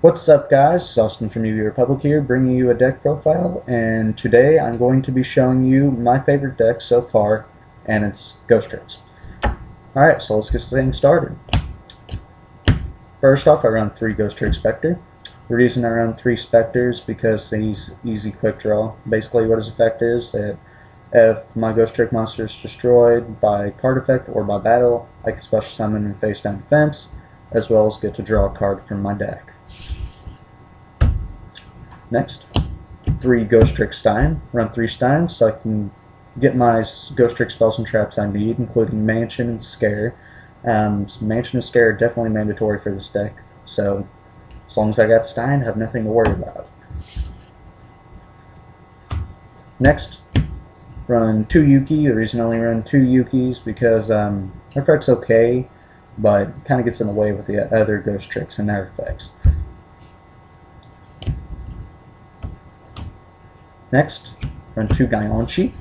What's up, guys? Austin from UV Republic here, bringing you a deck profile, and today I'm going to be showing you my favorite deck so far, and it's Ghostrick. Alright, so let's get things started. First off, I run 3 Ghostrick Spectre. The reason I run 3 Spectres because he's easy quick draw. Basically what his effect is that if my Ghostrick monster is destroyed by card effect or by battle, I can special summon and face down defense, as well as get to draw a card from my deck. Next, 3 Ghostrick Stein. Run 3 Steins so I can get my Ghostrick spells and traps I need, including Mansion and Scare. Mansion and Scare are definitely mandatory for this deck, so as long as I got Stein, I have nothing to worry about. Next, run 2 Yuki. The reason I only run 2 Yukis because their effect's okay, but kind of gets in the way with the other Ghostricks and their effects. Next, run 2 Gaianchi.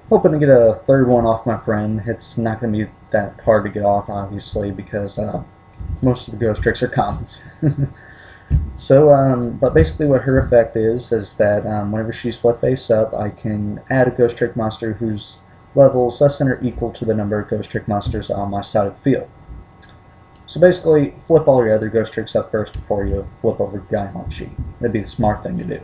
Hoping to get a third one off my friend. It's not going to be that hard to get off, obviously, because most of the Ghostricks are commons. But basically what her effect is that whenever she's flip face up, I can add a Ghostrick monster whose level is less than or equal to the number of Ghostrick monsters on my side of the field. So basically, flip all your other Ghostricks up first before you flip over Gaianchi. That'd be the smart thing to do.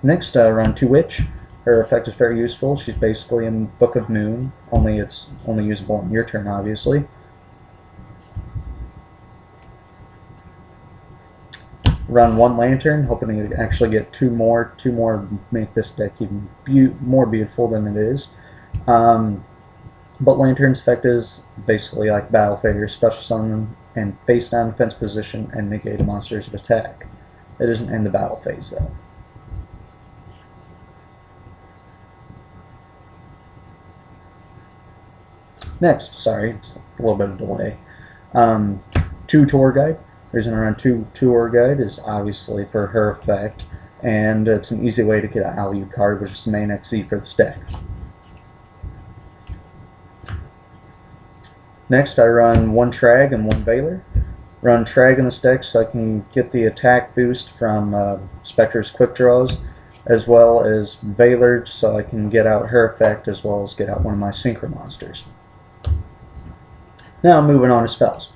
Next, run 2 Witch. Her effect is very useful. She's basically in Book of Moon, only it's only usable on your turn, obviously. Run 1 Lantern, hoping to actually get 2 more. 2 more make this deck even more beautiful than it is. But Lantern's effect is basically like Battle Failure, special summon and face down defense position and negate a monster's attack. It doesn't end the battle phase though. Next, sorry, it's a little bit of delay. 2 Tour Guide. The reason I run 2 Tour Guide is obviously for her effect, and it's an easy way to get an Alu card, which is the main XE for this deck. Next, I run 1 Trag and 1 Veiler. Run Trag in this deck so I can get the attack boost from Spectre's quick draws, as well as Veiler so I can get out her effect, as well as get out one of my Synchro monsters. Now moving on to spells.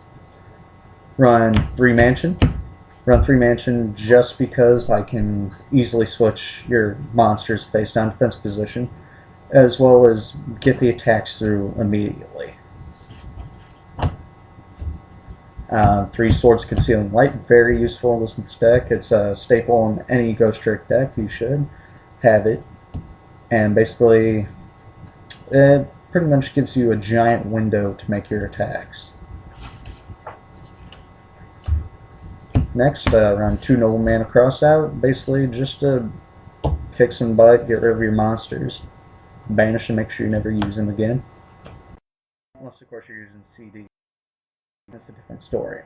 Run 3 Mansion. Run 3 Mansion just because I can easily switch your monsters face down defense position, as well as get the attacks through immediately. 3 Swords Concealing Light, very useful in this deck. It's a staple in any Ghostrick deck. You should have it. And basically, it pretty much gives you a giant window to make your attacks. Next, run 2 Nobleman Across out, basically just to kick some butt, get rid of your monsters. Banish and make sure you never use them again. Unless, of course, you're using CD. That's a different story.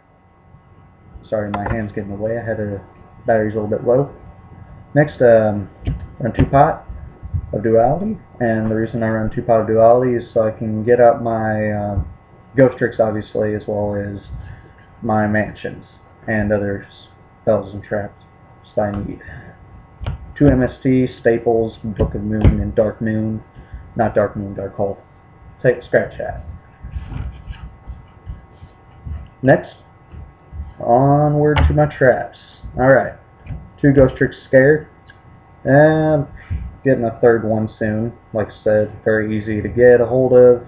Sorry, my hand's getting in the way. I had the battery's a little bit low. Next, run 2 Pot of Duality, and the reason I run 2 Pot of Duality is so I can get out my Ghostricks, obviously, as well as my Mansions and other spells and traps that I need. 2 MST, Staples, Book of Moon, and Dark Moon. Not Dark Moon, Dark Hole. Scratch that. Next, onward to my traps. Alright, 2 Ghostrick Scared. And getting a third one soon. Like I said, very easy to get a hold of.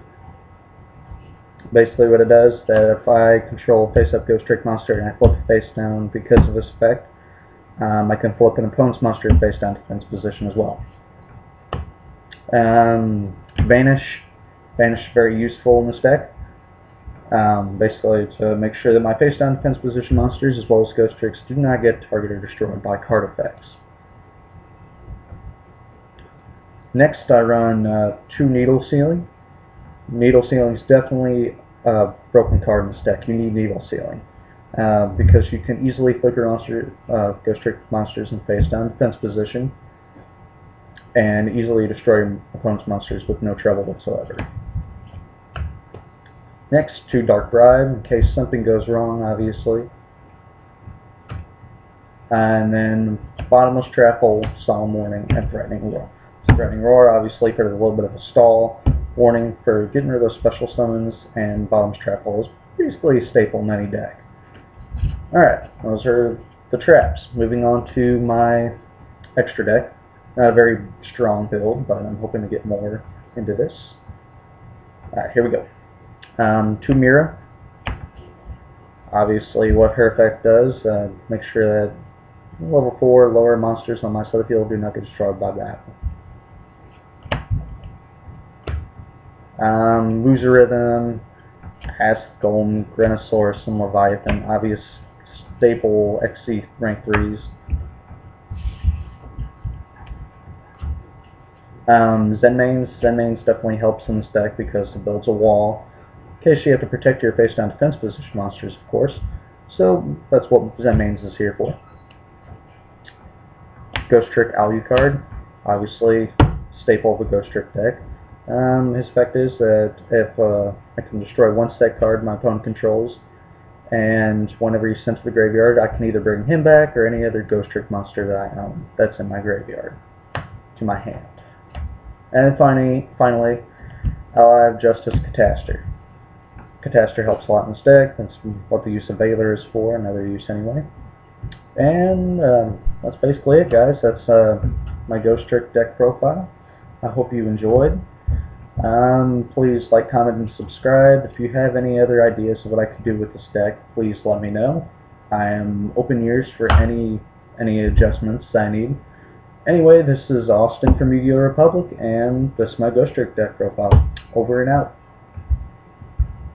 Basically what it does, that if I control a face-up Ghostrick monster and I flip it face down because of this effect, I can flip an opponent's monster in face down defense position as well. Vanish. Vanish is very useful in this deck. Basically to make sure that my face down defense position monsters as well as Ghostricks do not get targeted or destroyed by card effects. Next, I run 2 Needle Sealing. Needle Sealing is definitely a broken card in this deck. You need Needle Sealing because you can easily flip your Ghostrick monsters in face down defense position and easily destroy opponent's monsters with no trouble whatsoever. Next, 2 Dark Bribe, in case something goes wrong, obviously. And then Bottomless Trap Hole, Solemn Warning, and Threatening Roar. Threatening Roar, obviously, for a little bit of a stall. Warning for getting rid of those special summons, and Bottomless Trap Hole is basically a staple in any deck. Alright, those are the traps. Moving on to my extra deck. Not a very strong build, but I'm hoping to get more into this. Alright, here we go. 2 Mira. Obviously, what her effect does, make sure that level 4 lower monsters on my side of the field do not get destroyed by battle. Loser Rhythm, Ask Golem, Grenosaurus, and Leviathan, obvious staple XC rank 3s. Zenmaines definitely helps in this deck because it builds a wall. In case you have to protect your face-down defense position monsters, of course. So that's what Zenmaines is here for. Ghostrick Alucard, obviously staple of the Ghostrick deck. His effect is that if I can destroy one set card my opponent controls, and whenever he's sent to the graveyard, I can either bring him back or any other Ghostrick monster that I own that's in my graveyard to my hand. And finally, I'll have Justice Catastor. Catastor helps a lot in this deck. That's what the use of Valor is for, another use anyway. And that's basically it, guys. That's my Ghostrick deck profile. I hope you enjoyed. Please like, comment, and subscribe. If you have any other ideas of what I could do with this deck, please let me know. I am open ears for any adjustments I need. Anyway, this is Austin from Yu-Gi-Oh! Republic, and this is my Ghostrick deck profile. Over and out.